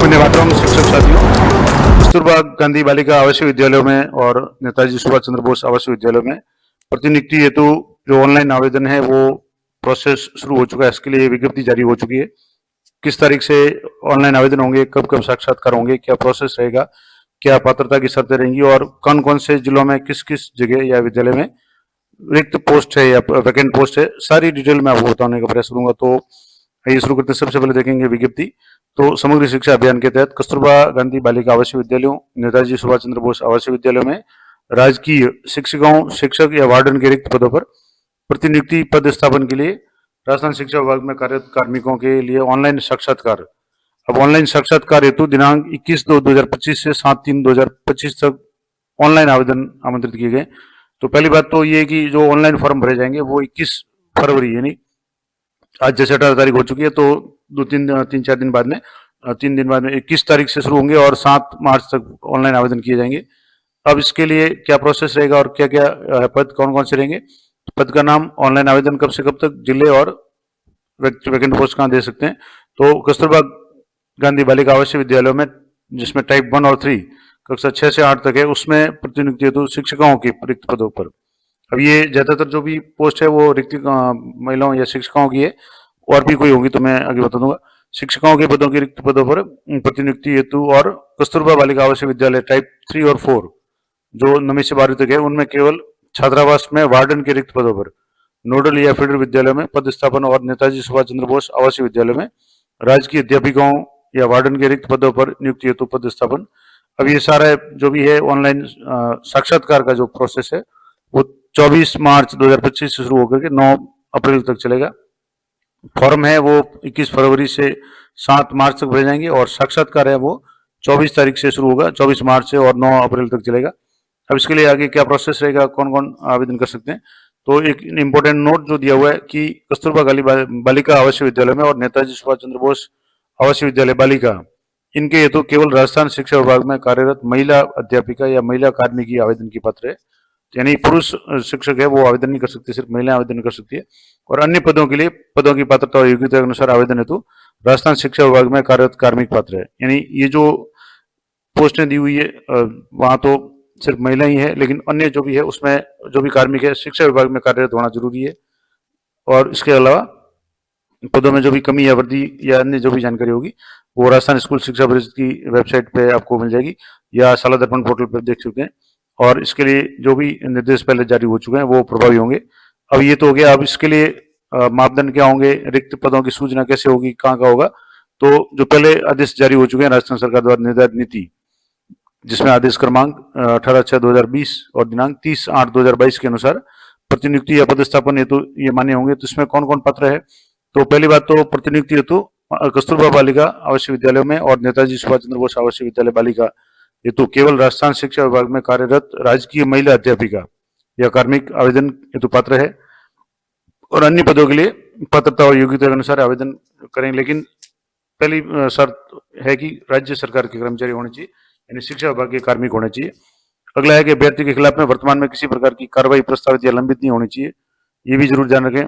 पुण्यवात्रम शिक्षक साथियों, कस्तूरबा गांधी बालिका आवासीय विद्यालयों में और नेताजी सुभाष चंद्र बोस आवासीय विद्यालयों में प्रतिनियुक्ति हेतु जो ऑनलाइन आवेदन है वो प्रोसेस शुरू हो चुका है। इसके लिए विज्ञप्ति जारी हो चुकी है। किस तारीख से ऑनलाइन आवेदन होंगे, कब कब साक्षात्कार होंगे, क्या प्रोसेस रहेगा, क्या पात्रता की शर्तें रहेंगी और कौन कौन से जिलों में किस किस जगह या विद्यालय में रिक्त पोस्ट है या वैकेंट पोस्ट है, सारी डिटेल में आपको बताने का प्रयास करूंगा। तो आइए शुरू करते हैं। सबसे पहले देखेंगे विज्ञप्ति। तो समग्र शिक्षा अभियान के तहत कस्तूरबा गांधी बालिका आवासीय विद्यालयों, नेताजी सुभाष चंद्र बोस आवासीय विद्यालयों में राजकीय शिक्षकों, शिक्षक या वार्डन के रिक्त पदों पर प्रतिनियुक्ति पद स्थापन के लिए राजस्थान शिक्षा विभाग में कार्यरत कार्मिकों के लिए ऑनलाइन साक्षात्कार। अब ऑनलाइन साक्षात्कार हेतु दिनांक 21/2/2025 से 7/3/2025 तक ऑनलाइन आवेदन आमंत्रित किए गए। तो पहली बात तो ये कि जो ऑनलाइन फॉर्म भरे जाएंगे वो 21 फरवरी यानी आज जैसे 18 तारीख हो चुकी है, तो 3-4 दिन बाद में 3 दिन बाद में 21 तारीख से शुरू होंगे और 7 मार्च तक ऑनलाइन आवेदन किए जाएंगे। अब इसके लिए क्या प्रोसेस रहेगा और क्या क्या पद कौन कौन से रहेंगे, पद का नाम, ऑनलाइन आवेदन कब से कब तक, जिले और वैकेंट पोस्ट कहाँ दे सकते हैं। तो कस्तूरबा गांधी बालिका आवासीय विद्यालयों में जिसमें टाइप 1 और 3 कक्षा 6 से 8 तक है, उसमें प्रतिनियुक्ति हेतु शिक्षकों के रिक्त पदों पर। अब ये ज्यादातर जो भी पोस्ट है वो रिक्त महिलाओं या शिक्षकों की है, और भी कोई होगी तो मैं आगे बता दूंगा। शिक्षकों के पदों के रिक्त पदों पर प्रतिनियुक्ति हेतु और कस्तूरबा बालिका आवासीय विद्यालय टाइप 3 और 4 जो 9वीं से 12वीं तक है, उनमें केवल छात्रावास में वार्डन के रिक्त पदों पर, नोडल या फीडर विद्यालयों में पद स्थापन और नेताजी सुभाष चंद्र बोस आवासीय विद्यालय में राजकीय अध्यापिकाओं या वार्डन के रिक्त पदों पर नियुक्ति हेतु पद स्थापन। अब ये सारा जो भी है ऑनलाइन साक्षात्कार का जो प्रोसेस है वो 24 मार्च 2025 से शुरू होकर के 9 अप्रैल तक चलेगा। फॉर्म है वो 21 फरवरी से 7 मार्च तक भरे जाएंगे और साक्षात्कार है वो 24 तारीख से शुरू होगा, 24 मार्च से, और 9 अप्रैल तक चलेगा। अब इसके लिए आगे क्या प्रोसेस रहेगा, कौन कौन आवेदन कर सकते हैं, तो एक इंपॉर्टेंट नोट जो दिया हुआ है कि कस्तूरबा बालिका आवासीय विद्यालय में और नेताजी सुभाष चंद्र बोस आवासीय विद्यालय बालिका, इनके हेतु केवल राजस्थान शिक्षा विभाग में कार्यरत महिला अध्यापिका या महिला कार्मिक आवेदन की पात्र है। यानी पुरुष शिक्षक है वो आवेदन नहीं कर सकते, सिर्फ महिलाएं आवेदन कर सकती है। और अन्य पदों के लिए पदों की पात्रता और योग्यता के अनुसार आवेदन हेतु राजस्थान शिक्षा विभाग में कार्यरत कार्मिक पात्र है। यानी ये जो पोस्टें दी हुई है वहां तो सिर्फ महिला ही है, लेकिन अन्य जो भी है उसमें जो भी कार्मिक है शिक्षा विभाग में कार्यरत होना जरूरी है। और इसके अलावा पदों में जो भी कमी या वृद्धि या अन्य जो भी जानकारी होगी वो राजस्थान स्कूल शिक्षा परिषद की वेबसाइट पे आपको मिल जाएगी या शाला दर्पण पोर्टल पर देख सकते हैं। और इसके लिए जो भी निर्देश पहले जारी हो चुके हैं वो प्रभावी होंगे। अब ये तो हो गया। अब इसके लिए मापदंड क्या होंगे, रिक्त पदों की सूचना कैसे होगी, कहाँ का होगा, तो जो पहले आदेश जारी हो चुके हैं राजस्थान सरकार द्वारा निर्धारित नीति, जिसमें आदेश क्रमांक 18/6/2020 और दिनांक 30/8/2022 के अनुसार प्रतिनियुक्ति या पदस्थापन हेतु ये मान्य होंगे। तो इसमें कौन कौन पात्र है, तो पहली बात तो प्रतिनियुक्ति हेतु कस्तूरबा बालिका आवासीय विद्यालय में और नेताजी सुभाष चंद्र बोस आवासीय विद्यालय बालिका हेतु केवल राजस्थान शिक्षा विभाग में कार्यरत राजकीय महिला अध्यापिका या कार्मिक आवेदन हेतु पात्र है। और अन्य पदों के लिए पात्रता और योग्यता के अनुसार आवेदन करेंगे, लेकिन पहली शर्त है कि राज्य सरकार के कर्मचारी होने चाहिए, यानी शिक्षा विभाग के कार्मिक होने चाहिए। अगला है कि अभ्यर्थी के खिलाफ में वर्तमान में किसी प्रकार की कार्रवाई प्रस्तावित या लंबित नहीं होनी चाहिए, ये भी जरूर ध्यान रखें।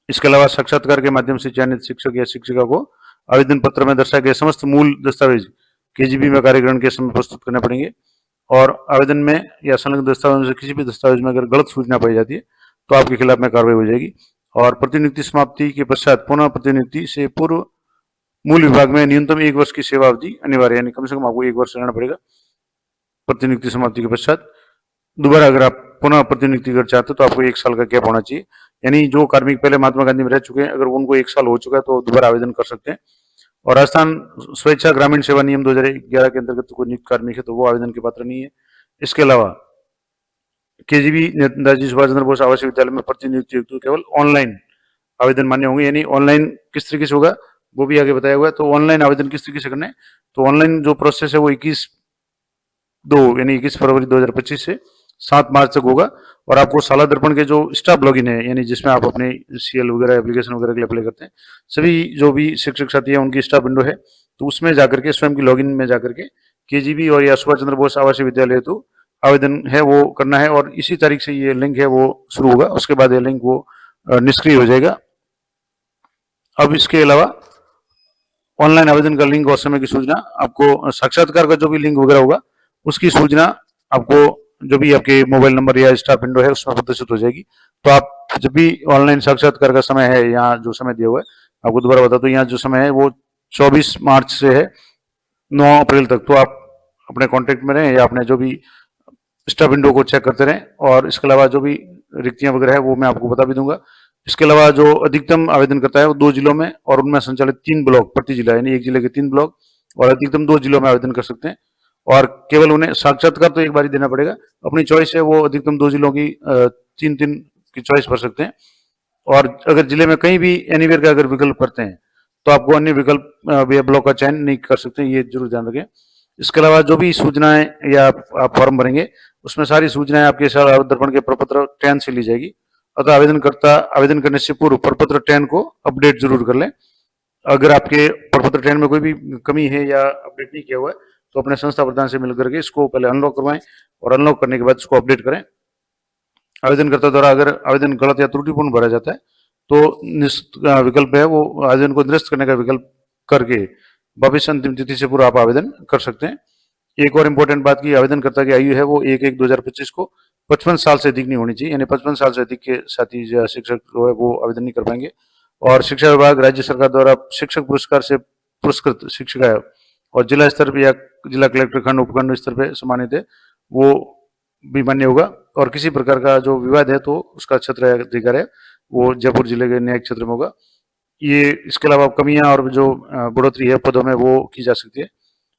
इसके अलावा साक्षात्कार के माध्यम से चयनित शिक्षक या शिक्षिका को आवेदन पत्र में दर्शाए गए समस्त मूल दस्तावेज केजीबी में कार्यग्रहण के समय प्रस्तुत करने पड़ेंगे। और आवेदन में या संलग्न दस्तावेजों से किसी भी दस्तावेज में अगर गलत सूचना पाई जाती है तो आपके खिलाफ में कार्रवाई हो जाएगी। और प्रतिनियुक्ति समाप्ति के पश्चात पुनः प्रतिनियुक्ति से पूर्व मूल विभाग में न्यूनतम 1 वर्ष की सेवा अवधि अनिवार्य, यानी कम से कम आपको 1 वर्ष रहना पड़ेगा प्रतिनियुक्ति समाप्ति के पश्चात। दोबारा अगर आप पुनः प्रतिनियुक्ति कर चाहते हो तो आपको 1 साल का गैप होना चाहिए। यानी जो कार्मिक पहले महात्मा गांधी में रह चुके हैं, अगर उनको 1 साल हो चुका है तो दोबारा आवेदन कर सकते हैं। और राजस्थान स्वेच्छा ग्रामीण सेवा नियम 2011 के अंतर्गत कोई नियुक्त कार्मिक है तो वो आवेदन के पात्र नहीं है। इसके अलावा केजीबी नेताजी सुभाष चंद्र बोस आवासीय विद्यालय में प्रतिनियुक्ति हेतु केवल ऑनलाइन आवेदन मान्य होंगे। यानी ऑनलाइन किस तरीके से होगा वो भी आगे बताया हुआ है। तो ऑनलाइन आवेदन किस तरीके से करना है, तो ऑनलाइन जो प्रोसेस है वो 21 फरवरी 2025 से 7 मार्च तक होगा। और आपको शाला दर्पण के जो स्टाफ लॉगिन है, यानी जिसमें आप अपने सीएल वगैरह एप्लीकेशन वगैरह के लिए अप्लाई करते हैं, सभी जो भी शिक्षक साथी है उनकी स्टाफ विंडो है, तो उसमें जाकर के स्वयं की लॉगिन में जाकर के केजीबी और या सुभाष चंद्र बोस आवासीय विद्यालय हेतु आवेदन है वो करना है। और इसी तारीख से ये लिंक है वो शुरू होगा, उसके बाद ये लिंक वो निष्क्रिय हो जाएगा। अब इसके अलावा ऑनलाइन आवेदन का लिंक और समय की सूचना आपको, साक्षात्कार का जो भी लिंक वगैरह होगा उसकी सूचना आपको जो भी आपके मोबाइल नंबर या स्टाफ विंडो है उसमें प्रदर्शित हो जाएगी। तो आप जब भी ऑनलाइन साक्षात्कार का समय है, यहाँ जो समय दिया हुआ है आपको दोबारा बता दो, यहाँ जो समय है वो 24 मार्च से है 9 अप्रैल तक। तो आप अपने कांटेक्ट में रहें या अपने जो भी स्टाफ विंडो को चेक करते रहें, और इसके अलावा जो भी रिक्तियां वगैरह है वो मैं आपको बता भी दूंगा। इसके अलावा जो अधिकतम आवेदन करता है वो 2 जिलों में और उनमें संचालित 3 ब्लॉक प्रति जिला, यानी एक जिले के 3 ब्लॉक और अधिकतम 2 जिलों में आवेदन कर सकते हैं। और केवल उन्हें साक्षात्कार तो एक बार ही देना पड़ेगा, अपनी चॉइस है, वो अधिकतम 2 जिलों की 3-3 की चॉइस कर सकते हैं। और अगर जिले में कहीं भी एनीवेयर का अगर विकल्प करते हैं तो आपको अन्य विकल्प या ब्लॉक का चयन नहीं कर सकते, ये जरूर ध्यान रखें। इसके अलावा जो भी सूचनाएं या आप फॉर्म भरेंगे उसमें सारी सूचनाएं आपके दर्पण के प्रपत्र 10 से ली जाएगी। अतः आवेदन करने से पूर्व प्रपत्र 10 को अपडेट जरूर कर लें। अगर आपके प्रपत्र 10 में कोई भी कमी है या अपडेट नहीं किया हुआ है तो अपने संस्था प्रधान से मिलकर के इसको पहले अनलॉक करवाएं और अनलॉक करने के बाद इसको अपडेट करें। आवेदनकर्ता द्वारा अगर आवेदन गलत या त्रुटिपूर्ण भरा जाता है तो विकल्प है वो आवेदन को निरस्त करने का विकल्प करके वापिस अंतिम तिथि से पूर्व आप आवेदन कर सकते हैं। एक और इम्पोर्टेंट बात की, आवेदनकर्ता की आयु है वो 1/1/2025 को 55 साल से अधिक नहीं होनी चाहिए, यानी 55 साल से अधिक के साथी या शिक्षक जो है वो आवेदन नहीं कर पाएंगे। और शिक्षा विभाग राज्य सरकार द्वारा शिक्षक पुरस्कार से पुरस्कृत शिक्षिका और जिला स्तर पर या जिला कलेक्टर खंड उपखंड स्तर पर सम्मानित है वो भी मान्य होगा। और किसी प्रकार का जो विवाद है तो उसका क्षेत्र अधिकार है वो जयपुर जिले के न्यायिक क्षेत्र में होगा। ये इसके अलावा कमियां और जो बढ़ोतरी है पदों में वो की जा सकती है।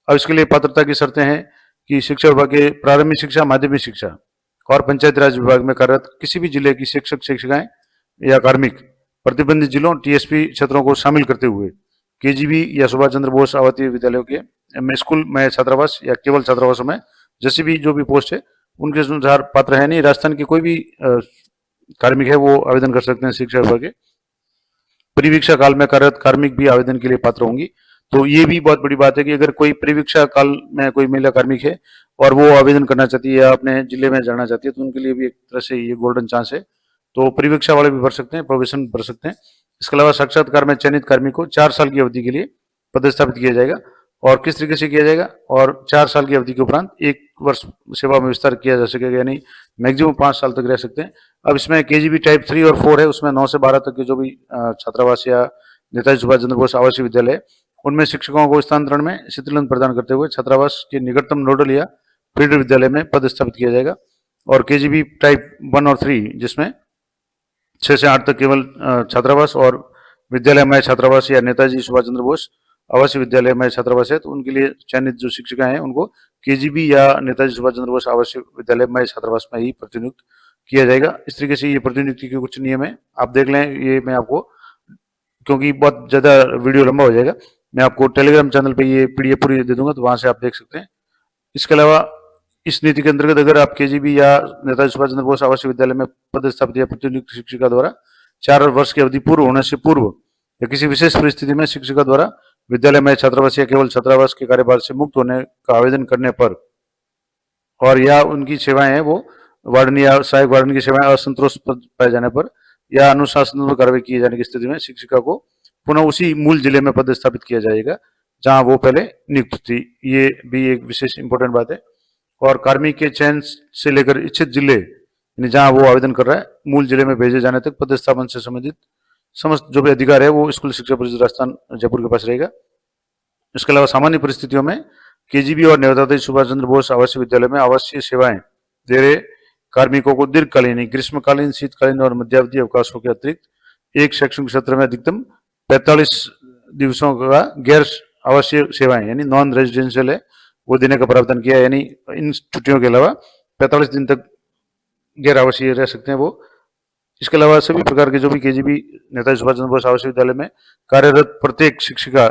अब इसके लिए पात्रता की शर्तें हैं कि शिक्षा विभाग के प्रारंभिक शिक्षा, माध्यमिक शिक्षा और पंचायत राज विभाग में कार्यरत किसी भी जिले की शिक्षक शिक्षिकाएं या कार्मिक प्रतिबंधित जिलों टीएसपी क्षेत्रों को शामिल करते हुए केजीबी या सुभाष चंद्र बोस आवासीय विद्यालयों के स्कूल में छात्रावास या केवल छात्रावासों में जैसे भी जो भी पोस्ट है उनके अनुसार पात्र है नहीं। राजस्थान के कोई भी कार्मिक है वो आवेदन कर सकते हैं शिक्षा विभाग के। परिवीक्षा काल में कार्यरत कार्मिक भी आवेदन के लिए पात्र होंगी। तो ये भी बहुत बड़ी बात है कि अगर कोई परिवीक्षा काल में कोई महिला कार्मिक है और वो आवेदन करना चाहती है या अपने जिले में जाना चाहती है तो उनके लिए भी एक तरह से ये गोल्डन चांस है। तो परिवीक्षा वाले भी भर सकते हैं, प्रोविजन भर सकते हैं। इसके अलावा साक्षात्कार में चयनित कार्मिक को 4 साल की अवधि के लिए पदस्थापित किया जाएगा। और किस तरीके से किया जाएगा, और 4 साल की अवधि के उपरांत 1 वर्ष सेवा में विस्तार किया जा सकेगा, यानी मैक्सिमम 5 साल तक रह सकते हैं। अब इसमें केजीबी टाइप 3 और 4 है, उसमें 9 से 12 तक के जो भी छात्रावास या नेताजी सुभाष चंद्र बोस आवासीय विद्यालय उनमें शिक्षकों को स्थानांतरण में शिथिलता प्रदान करते हुए छात्रावास के निकटतम नोडल या फीडर विद्यालय में पदस्थापित किया जाएगा। और केजीबी टाइप 1 और 3 जिसमें 6 से 8 तक केवल छात्रावास और विद्यालय में छात्रावास या नेताजी सुभाष चंद्र बोस आवासीय विद्यालय में छात्रावास है तो उनके लिए चयनित जो शिक्षिका हैं उनको केजीबी या नेताजी सुभाष चंद्र बोस आवासीय विद्यालय में छात्रावास में ही प्रतिनियुक्त किया जाएगा। इस तरीके से ये प्रतिनियुक्ति के कुछ नियम है, आप देख लें। ये मैं आपको, क्योंकि बहुत ज्यादा वीडियो लंबा हो जाएगा, मैं आपको टेलीग्राम चैनल पे ये पीडीएफ पूरी दे दूंगा तो वहां से आप देख सकते हैं। इसके अलावा इस नीति के अंतर्गत अगर आप केजीबी या नेताजी सुभाष चंद्र बोस आवासीय विद्यालय में पदस्थापित या प्रतिनियुक्त शिक्षिका द्वारा 4 वर्ष की अवधि पूर्व होने से पूर्व या किसी विशेष परिस्थिति में शिक्षिका द्वारा विद्यालय में छात्रावास या केवल छात्रावास के कार्यभार से मुक्त होने का आवेदन करने पर और या उनकी सेवाएं हैं वो वार्डन या सहायक वार्डन की सेवाएं असंतोष पाए जाने पर या अनुशासनात्मक कार्रवाई किए जाने की स्थिति में शिक्षिका को पुनः उसी मूल जिले में पदस्थापित किया जाएगा जहां वो पहले नियुक्त थी। ये भी एक विशेष इंपॉर्टेंट बात है। और कार्मिक के चयन से लेकर इच्छित जिले यानी जहां वो आवेदन कर रहा है मूल जिले में भेजे जाने तक पदस्थापन से संबंधित समस्त जो भी अधिकार है वो स्कूल शिक्षा परिषद राजस्थान जयपुर के पास रहेगा। इसके अलावा सामान्य परिस्थितियों में केजीबी और नेताजी सुभाष चंद्र बोस आवासीय विद्यालय में आवासीय सेवाएं दे रहे कार्मिकों को दीर्घकालीन, ग्रीष्मकालीन, शीतकालीन और मध्यावधि अवकाशों के अतिरिक्त एक शैक्षणिक सत्र में अधिकतम 45 दिवसों का गैर आवासीय सेवाएं यानी नॉन रेजिडेंशियल है वो देने का प्रावधान किया, यानी इन छुट्टियों के अलावा 45 दिन तक गैर आवासीय रह सकते हैं वो। इसके अलावा सभी प्रकार के जो भी केजीबी नेताजी सुभाष चंद्र बोस आवासीय विद्यालय में कार्यरत प्रत्येक शिक्षिका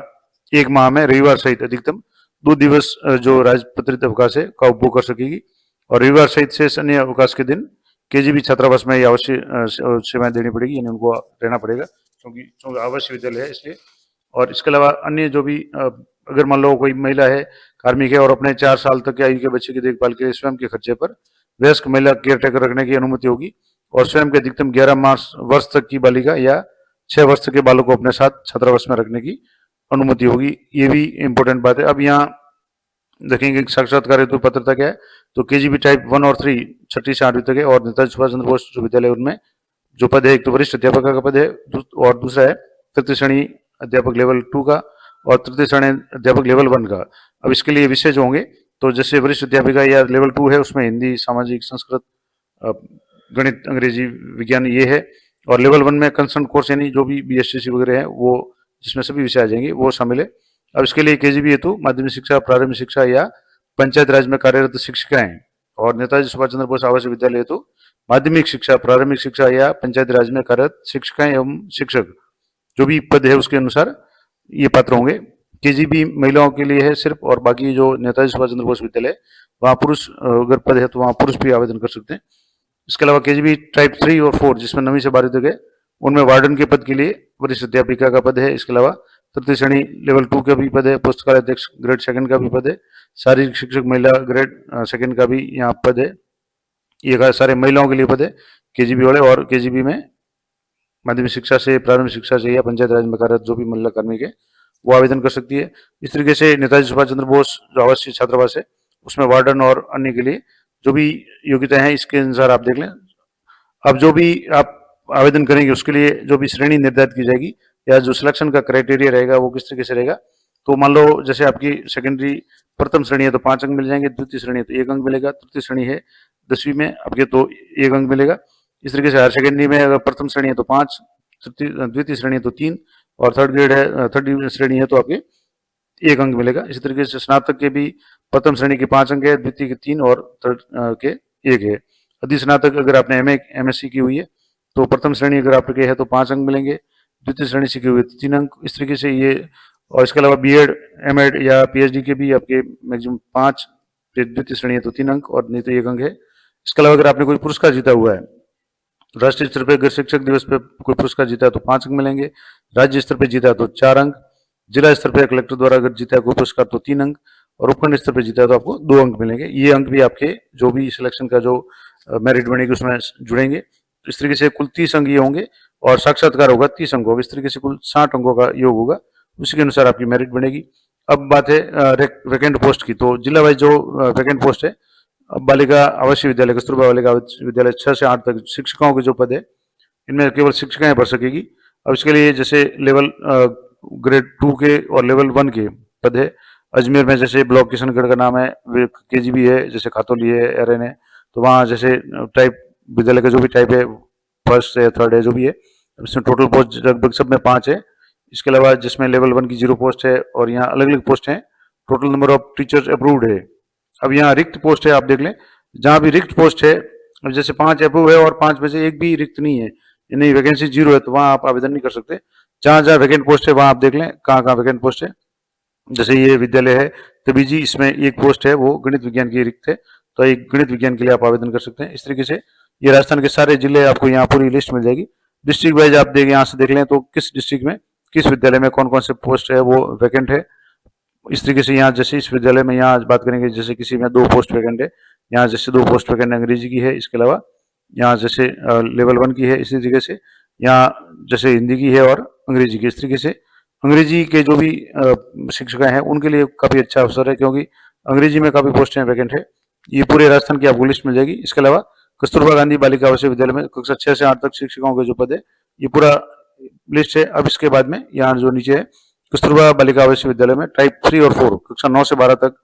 1 माह में रविवार सहित अधिकतम 2 दिवस जो राजपत्रित अवकाश है का उपभोग कर सकेगी। और रविवार सहित शेष अन्य अवकाश के दिन केजीबी छात्रावास में आवासीय सेवाएं देनी पड़ेगी, यानी उनको रहना पड़ेगा क्योंकि आवासीय विद्यालय है इसलिए। और इसके अलावा अन्य जो भी अगर मान लो कोई महिला है कार्मिक है और अपने 4 साल तक के आयु के बच्चे की देखभाल के लिए स्वयं के खर्चे पर वयस्क महिला केयर टेकर रखने की अनुमति होगी और स्वयं के अधिकतम 11 वर्ष तक की बालिका या 6 वर्ष तक के बालक को अपने साथ छात्रावास में रखने की अनुमति होगी, ये भी इम्पोर्टेंट बात है। अब यहाँ देखेंगे कि साक्षात्कार हेतु पात्रता क्या है, तो केजीबी टाइप 1 और 3 छठी से 8वीं तक है, और नेताजी सुभाष चंद्र बोस जो विद्यालय उनमें जो पद है, एक तो वरिष्ठ अध्यापक का पद है और दूसरा है तृतीय श्रेणी अध्यापक लेवल 2 का और तृतीय श्रेणी अध्यापक लेवल 1 का। अब इसके लिए विषय जो होंगे, तो जैसे वरिष्ठ अध्यापिका या लेवल 2 है, उसमें हिंदी, सामाजिक, संस्कृत, गणित, अंग्रेजी, विज्ञान ये है, और लेवल 1 में कंसर्न कोर्स यानी जो भी बीएसटीसी वगैरह है वो, जिसमें सभी विषय आ जाएंगे, वो शामिल है। अब इसके लिए केजीबी हेतु माध्यमिक शिक्षा, प्रारंभिक शिक्षा या पंचायत राज में कार्यरत शिक्षिकाएं, और नेताजी सुभाष चंद्र बोस आवासीय विद्यालय हेतु माध्यमिक शिक्षा, प्रारंभिक शिक्षा या पंचायत राज में कार्यरत शिक्षिकाएं एवं शिक्षक, जो भी पद है उसके अनुसार ये पात्र होंगे। केजीबी महिलाओं के लिए है सिर्फ, और बाकी जो नेताजी सुभाष चंद्र बोस विद्यालय वहाँ पुरुष अगर पद है तो वहाँ पुरुष भी आवेदन कर सकते हैं। इसके अलावा केजीबी टाइप 3 और 4 जिसमें 9वीं से 12वीं तक है, उनमें वार्डन के पद के लिए वरिष्ठ अध्यापिका का पद है। इसके अलावा तृतीय श्रेणी लेवल 2 का भी पद है, पुस्तकालय अध्यक्ष ग्रेड 2 का भी पद है, शारीरिक शिक्षक महिला ग्रेड 2 का भी यहाँ पद है। ये सारे महिलाओं के लिए पद है केजीबी वाले, और केजीबी में माध्यमिक शिक्षा से, प्रारंभिक शिक्षा से या पंचायत राज में कार्यरत जो भी महिला कार्मिक है वो आवेदन कर सकती है। इस तरीके से नेताजी सुभाष चंद्र बोस जो आवासीय छात्रावास है उसमें वार्डन और अन्य के लिए जो भी योग्यता है इसके अनुसार आप देख लें। अब जो भी आप आवेदन करेंगे उसके लिए जो भी श्रेणी निर्धारित की जाएगी या जो सिलेक्शन का क्राइटेरिया रहेगा वो किस तरीके से रहेगा, तो मान लो जैसे आपकी सेकेंडरी प्रथम श्रेणी है तो 5 अंक मिल जाएंगे, द्वितीय श्रेणी है तो 1 अंक मिलेगा, तृतीय श्रेणी है 10वीं में आपके तो 1 अंक मिलेगा। इस तरीके से हायर सेकेंडरी में अगर प्रथम श्रेणी है तो 5, द्वितीय श्रेणी है तो 3, और थर्ड ग्रेड है, थर्ड श्रेणी है तो आपके 1 अंक मिलेगा। इसी तरीके से स्नातक के भी प्रथम श्रेणी के 5 अंक है, द्वितीय के 3 और थर्ड के 1 है। अधिस्नातक अगर आपने एमएससी की हुई है तो प्रथम श्रेणी अगर आपके है तो 5 अंक मिलेंगे, द्वितीय श्रेणी से की हुई तो 3 अंक। इस तरीके से ये, और इसके अलावा बीएड, एमएड या पीएचडी के भी आपके मैक्सिमम 5, द्वितीय श्रेणी है तो 3 अंक और नहीं तो 1 अंक है। इसके अलावा अगर आपने कोई पुरस्कार जीता हुआ है, राष्ट्रीय स्तर पर अगर शिक्षक दिवस पे कोई पुरस्कार जीता है तो 5 अंक मिलेंगे, राज्य स्तर पर जीता है तो 4 अंक, जिला स्तर पर कलेक्टर द्वारा अगर जीता है कोई पुरस्कार तो 3 अंक, और उपखंड स्तर पर जीता है तो आपको 2 अंक मिलेंगे। ये अंक भी आपके जो भी सिलेक्शन का जो मेरिट बनेगी उसमें जुड़ेंगे। तो इस तरीके से कुल 30 अंक ये होंगे, और साक्षात्कार होगा 30 अंक होगा। इस तरीके से कुल 60 अंकों का योग होगा, उसी के अनुसार आपकी मेरिट बनेगी। अब बात है वैकेंट पोस्ट की, तो जिला वाइज जो वैकेंट पोस्ट है, अब बालिका आवासीय विद्यालय, कस्तूरबा बालिका आवासीय विद्यालय 6 से 8 तक शिक्षिकाओं के जो पद है इनमें केवल शिक्षिकाएं भर सकेगी। अब इसके लिए जैसे लेवल ग्रेड 2 के और लेवल 1 के पद है। अजमेर में जैसे ब्लॉक किशनगढ़ का नाम है, केजीबी है, जैसे खातौली है, एरएन है, तो वहाँ जैसे टाइप विद्यालय का जो भी टाइप है, फर्स्ट है, थर्ड है, जो भी है, इसमें टोटल पोस्ट लगभग सब में 5 है। इसके अलावा जिसमें लेवल 1 की 0 पोस्ट है, और यहाँ अलग अलग पोस्ट हैं, total number of teachers approved है। अब यहाँ रिक्त पोस्ट है, आप देख लें, जहाँ भी रिक्त पोस्ट है, अब जैसे 5 अप्रूव है और 5 में से एक भी रिक्त नहीं है, यानी वैकेंसी 0 है, तो वहाँ आप आवेदन नहीं कर सकते। जहाँ जहाँ वैकेंट पोस्ट है वहाँ आप देख लें कहाँ कहाँ वैकेंट पोस्ट है। जैसे ये विद्यालय है तभी जी, इसमें एक पोस्ट है वो गणित विज्ञान की रिक्त है, तो एक गणित विज्ञान के लिए आप आवेदन कर सकते हैं। इस तरीके से ये राजस्थान के सारे जिले आपको यहाँ पूरी लिस्ट मिल जाएगी। डिस्ट्रिक्ट वाइज आप यहाँ से देख लें तो किस डिस्ट्रिक्ट में किस विद्यालय में कौन कौन से पोस्ट है वो वैकेंट है। इस तरीके से यहाँ जैसे इस विद्यालय में यहाँ बात करेंगे, जैसे किसी में 2 पोस्ट वैकेंट है, यहाँ जैसे 2 पोस्ट वैकेंट अंग्रेजी की है। इसके अलावा यहाँ जैसे लेवल 1 की है, इसी तरीके से यहाँ जैसे हिंदी की है और अंग्रेजी की। इस तरीके से अंग्रेजी के जो भी शिक्षिका हैं उनके लिए काफ़ी अच्छा अवसर है, क्योंकि अंग्रेजी में काफ़ी पोस्टें वैकेंट है। ये पूरे राजस्थान की आपको लिस्ट मिल जाएगी। इसके अलावा कस्तूरबा गांधी बालिका आवासीय विद्यालय में कक्षा 6 से 8 तक शिक्षिकाओं के जो पद है ये पूरा लिस्ट है। अब इसके बाद में यहाँ जो नीचे है कस्तूरबा बालिका आवासीय विद्यालय में टाइप 3 और 4 कक्षा 9 से 12 तक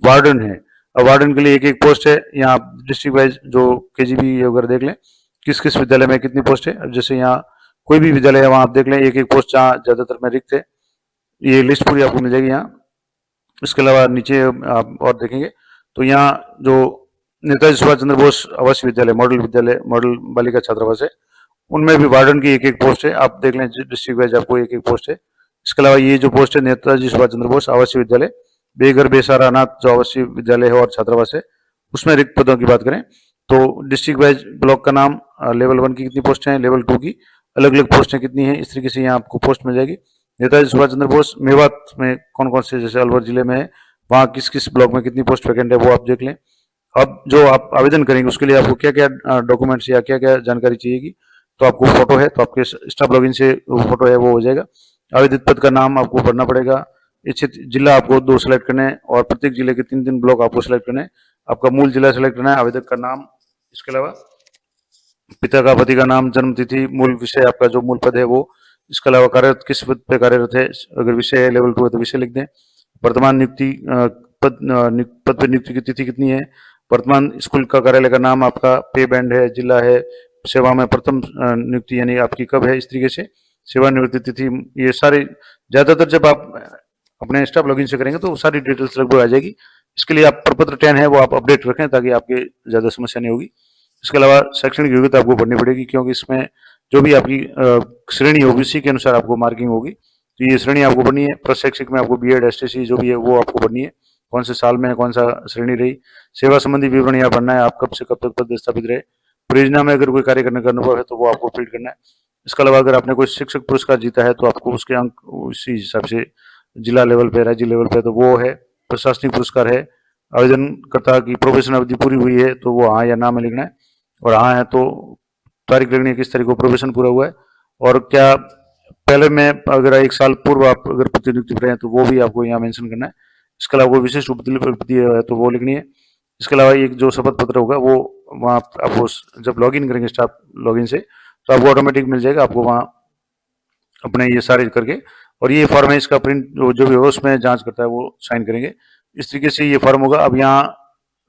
वार्डन है। अब वार्डन के लिए एक एक पोस्ट है। यहाँ डिस्ट्रिक्ट वाइज जो केजीबी वगैरह देख लें किस किस विद्यालय में कितनी पोस्ट है। अब जैसे यहाँ कोई भी विद्यालय है वहाँ आप देख लें एक एक पोस्ट जहाँ ज्यादातर में रिक्त है, ये लिस्ट पूरी आपको मिल जाएगी यहाँ। इसके अलावा नीचे आप और देखेंगे तो यहाँ जो नेताजी सुभाष चंद्र बोस आवासीय विद्यालय मॉडल बालिका छात्रावास है उनमें भी वार्डन की एक एक पोस्ट है। आप देख लें डिस्ट्रिक्ट वाइज आपको एक एक पोस्ट है। इसके अलावा ये जो पोस्ट है नेताजी सुभाष चंद्र बोस आवासीय विद्यालय बेघर बेसहारा अनाथ जो आवासीय विद्यालय है और छात्रावास है उसमें रिक्त पदों की बात करें तो डिस्ट्रिक्ट वाइज ब्लॉक का नाम, लेवल 1 की कितनी पोस्ट है, लेवल 2 की अलग अलग पोस्टें कितनी है, इस तरीके से यहाँ आपको पोस्ट मिल जाएगी। नेताजी सुभाष चंद्र बोस मेवात में कौन कौन से, जैसे अलवर जिले में है वहाँ किस किस ब्लॉक में कितनी पोस्ट वैकेंट है वो आप देख लें। अब जो आप आवेदन करेंगे उसके लिए आपको क्या क्या डॉक्यूमेंट्स या क्या क्या जानकारी चाहिएगी, तो आपको फोटो है तो आपके स्टाफ लॉगिन से फोटो है वो हो जाएगा। आवेदित पद का नाम आपको भरना पड़ेगा। इच्छित जिला आपको 2 सेलेक्ट करने हैं और प्रत्येक जिले के 3-3 ब्लॉक आपको सेलेक्ट करने हैं। आपका मूल जिला सेलेक्ट करना है, आवेदक का नाम, इसके अलावा पिता का, पति का नाम, जन्म तिथि, मूल विषय आपका जो मूल पद है वो, इसके अलावा कार्यरत किस पद पे कार्यरत है, अगर विषय है लेवल 2 है तो विषय लिख दें। वर्तमान नियुक्ति पद पे नियुक्ति की तिथि कितनी है, वर्तमान स्कूल का कार्यालय का नाम, आपका पे बैंड है, जिला है, सेवा में प्रथम नियुक्ति यानी आपकी कब है, इस तरीके से सेवानिवृत्ति तिथि, ये सारे ज्यादातर जब आप अपने स्टाफ लॉगिन से करेंगे तो सारी डिटेल्स लगभग आ जाएगी। इसके लिए आप प्रपत्र 10 है वो आप अपडेट रखें ताकि आपके ज्यादा समस्या नहीं होगी। इसके अलावा शैक्षणिक योग्यता आपको भरनी पड़ेगी क्योंकि इसमें जो भी आपकी श्रेणी होगी उसी के अनुसार आपको मार्किंग होगी, तो ये श्रेणी आपको भरनी है। प्रशैक्षिक में आपको बीएड, एसटीसी जो भी है वो आपको भरनी है, कौन से साल में कौन सा श्रेणी रही। सेवा संबंधी विवरण यहाँ भरना है, आप कब से कब तक पद स्थापित रहे। परियोजना में अगर कोई कार्य करने का अनुभव है तो वो आपको फीड करना है। इसके अलावा अगर आपने कोई शिक्षक पुरस्कार जीता है तो आपको उसके अंक उसी हिसाब से जिला लेवल पे, राज्य लेवल पे तो वो है। प्रशासनिक पुरस्कार है। आवेदनकर्ता की प्रोबेशन अवधि पूरी हुई है तो वो हाँ या ना में लिखना है, और हाँ है तो तारीख लिखनी है किस तारीख को प्रोबेशन पूरा हुआ है, और क्या पहले में अगर 1 साल पूर्व आप अगर प्रतिनियुक्ति पर हैं तो वो भी आपको यहाँ मेंशन करना है। इसके अलावा कोई विशेष उपलब्धि है तो वो लिखनी है। इसके अलावा एक जो शपथ पत्र होगा वो वहाँ आपको जब लॉगिन करेंगे स्टाफ लॉगिन से तो आपको ऑटोमेटिक मिल जाएगा, आपको वहाँ अपने ये सारे करके, और ये फॉर्म है इसका प्रिंट जो भी होगा उसमें जांच करता है वो साइन करेंगे। इस तरीके से ये फॉर्म होगा। अब यहाँ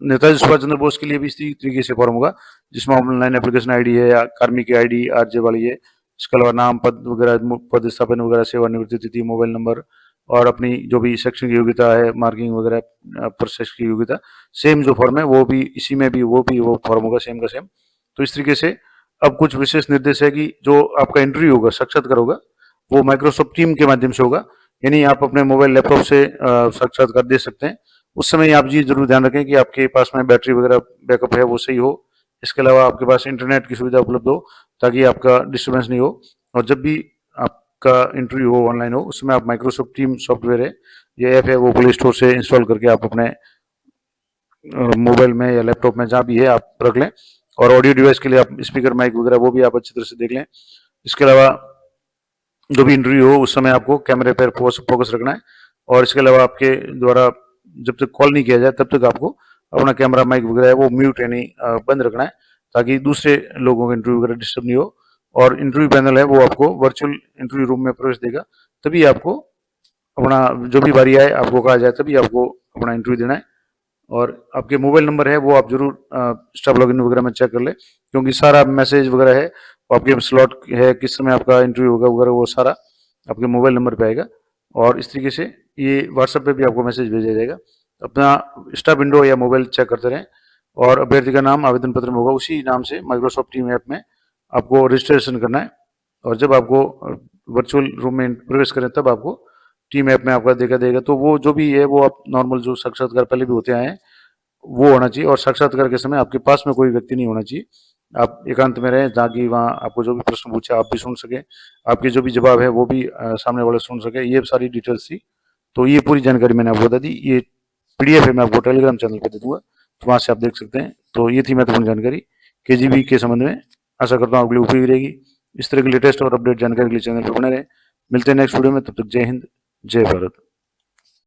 नेताजी सुभाष चंद्र बोस के लिए भी इसी तरीके से फॉर्म होगा जिसमें ऑनलाइन एप्लीकेशन आईडी है या कार्मिक आईडी आरजे वाली है। इसके अलावा नाम, पद वगैरह, पद स्थापन वगैरह, सेवानिवृत्ति तिथि, मोबाइल नंबर और अपनी जो भी शैक्षणिक योग्यता है, मार्किंग वगैरह, शैक्षणिक योग्यता, सेम जो फॉर्म है वो भी इसी में भी वो फॉर्म होगा सेम का सेम। तो इस तरीके से अब कुछ विशेष निर्देश है कि जो आपका इंटरव्यू होगा, साक्षात्कार होगा, वो माइक्रोसॉफ्ट टीम के माध्यम से होगा, यानी आप अपने मोबाइल लैपटॉप से साक्षात्कार दे सकते हैं। उस समय आप ये जरूर ध्यान रखें कि आपके पास में बैटरी वगैरह बैकअप है वो सही हो। इसके अलावा आपके पास इंटरनेट की सुविधा उपलब्ध हो ताकि आपका डिस्टर्बेंस नहीं हो। और जब भी आपका इंटरव्यू हो, ऑनलाइन हो, उसमें आप माइक्रोसॉफ्ट टीम सॉफ्टवेयर है, ये ऐप है, वो प्ले स्टोर से इंस्टॉल करके आप अपने मोबाइल में या लैपटॉप में जहाँ भी है आप रख लें। और ऑडियो डिवाइस के लिए आप स्पीकर, माइक वगैरह वो भी आप अच्छी तरह से देख लें। इसके अलावा जो भी इंटरव्यू हो उस समय आपको कैमरे पर फोकस रखना है, और इसके अलावा आपके द्वारा जब तक कॉल नहीं किया जाए तब तक आपको अपना कैमरा, माइक वगैरह है वो म्यूट यानी बंद रखना है ताकि दूसरे लोगों के इंटरव्यू वगैरह डिस्टर्ब नहीं हो। और इंटरव्यू पैनल है वो आपको वर्चुअल इंटरव्यू रूम में प्रवेश देगा, तभी आपको अपना जो भी बारी आए आपको कहा जाए तभी आपको अपना इंटरव्यू देना है। और आपके मोबाइल नंबर है वो आप जरूर स्टाफ लॉगिन वगैरह में चेक कर ले, क्योंकि सारा मैसेज वगैरह है, आपके स्लॉट है, किस समय आपका इंटरव्यू होगा वगैरह, वो सारा आपके मोबाइल नंबर पे आएगा। और इस तरीके से ये व्हाट्सएप पे भी आपको मैसेज भेजा जाएगा। अपना स्टाफ विंडो या मोबाइल चेक करते रहें, और अभ्यर्थी का नाम आवेदन पत्र में होगा उसी नाम से माइक्रोसॉफ्ट टीम ऐप में आपको रजिस्ट्रेशन करना है। और जब आपको वर्चुअल रूम में प्रवेश करें तब आपको टीम ऐप में आपका देखा देगा, तो वो जो भी है वो आप नॉर्मल जो साक्षात्कार पहले भी होते आए हैं वो होना चाहिए, और साक्षात्कार के समय आपके पास में कोई व्यक्ति नहीं होना चाहिए। आप एकांत में रहें ताकि वहाँ आपको जो भी प्रश्न पूछे आप भी सुन सके, आपके जो भी जवाब है वो भी सामने वाले सुन सके। ये सारी डिटेल्स थी, तो ये पूरी जानकारी मैंने आपको बता दी। ये पीडीएफ है, मैं आपको टेलीग्राम चैनल पर दे दूंगा, तो वहाँ से आप देख सकते हैं। तो ये थी महत्वपूर्ण जानकारी केजीबी के संबंध में। आशा करता हूँ आपके लिए उपयोगी रहेगी। इस तरह की लेटेस्ट और अपडेट जानकारी के लिए चैनल पर बने रहें। मिलते हैं नेक्स्ट वीडियो में, तब तक जय हिंद, जय भारत।